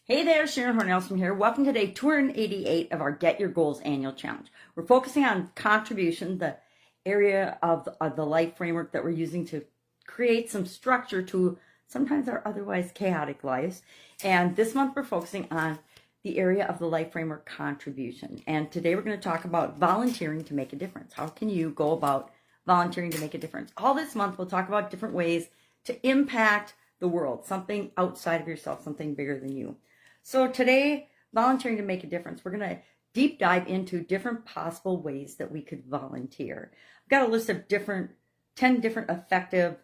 Hey there, Sharon Horne-Ellstrom here. Welcome to day 288 of our Get Your Goals annual challenge. We're focusing on contribution, the area of the life framework that we're using to create some structure to sometimes our otherwise chaotic lives. And this month we're focusing on the area of the life framework contribution. And today we're going to talk about volunteering to make a difference. How can you go about volunteering to make a difference? All this month we'll talk about different ways to impact the world, something outside of yourself, something bigger than you. So today, volunteering to make a difference, we're going to deep dive into different possible ways that we could volunteer. I've got a list of 10 different effective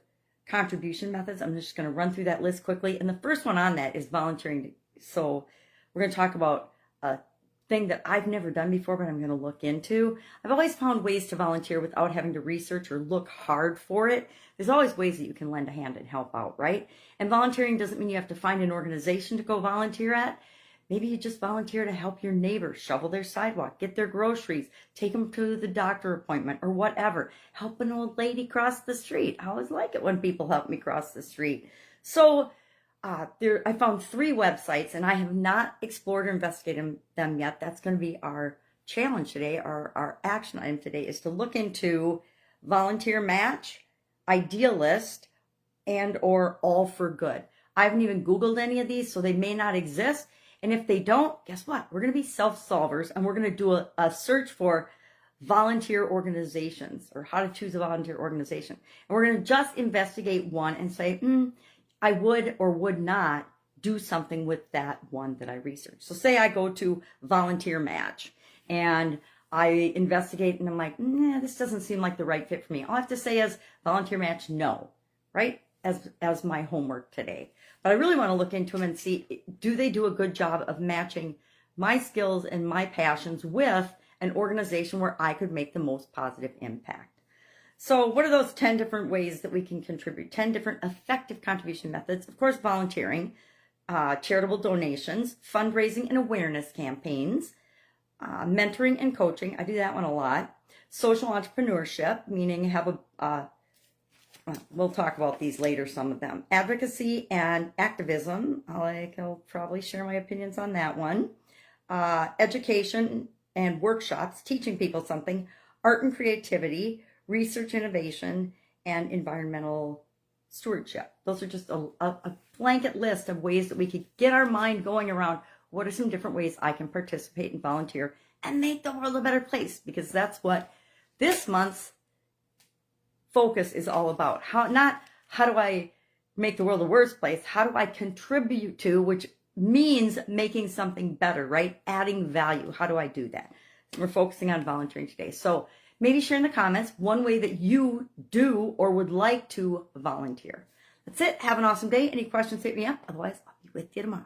contribution methods. I'm just going to run through that list quickly. And the first one on that is volunteering. So we're going to talk about a thing that I've never done before, but I'm going to look into. I've always found ways to volunteer without having to research or look hard for it. There's always ways that you can lend a hand and help out, right? And volunteering doesn't mean you have to find an organization to go volunteer at. Maybe you just volunteer to help your neighbor shovel their sidewalk, get their groceries, take them to the doctor appointment or whatever. Help an old lady cross the street. I always like it when people help me cross the street. So I found 3 websites, and I have not explored or investigated them yet. That's going to be our challenge today. Our action item today is to look into Volunteer Match, Idealist, and or All for Good. I haven't even Googled any of these, so they may not exist. And if they don't, guess what? We're going to be self-solvers, and we're going to do a search for volunteer organizations or how to choose a volunteer organization. And we're going to just investigate one and say, I would or would not do something with that one that I researched. So say I go to Volunteer Match and I investigate and I'm like, this doesn't seem like the right fit for me. All I have to say is Volunteer Match, no, right? As my homework today. But I really want to look into them and see, do they do a good job of matching my skills and my passions with an organization where I could make the most positive impact? So what are those 10 different ways that we can contribute? 10 different effective contribution methods. Of course, volunteering, charitable donations, fundraising and awareness campaigns, mentoring and coaching. I do that one a lot. Social entrepreneurship, meaning have we'll talk about these later, some of them. Advocacy and activism. I'll probably share my opinions on that one. Education and workshops, teaching people something. Art and creativity, research, innovation, and environmental stewardship. Those are just a blanket list of ways that we could get our mind going around what are some different ways I can participate and volunteer and make the world a better place, because that's what this month's focus is all about. How do I make the world a worse place? How do I contribute to, which means making something better, right? Adding value. How do I do that? We're focusing on volunteering today. So maybe share in the comments one way that you do or would like to volunteer. That's it. Have an awesome day. Any questions, hit me up. Otherwise, I'll be with you tomorrow.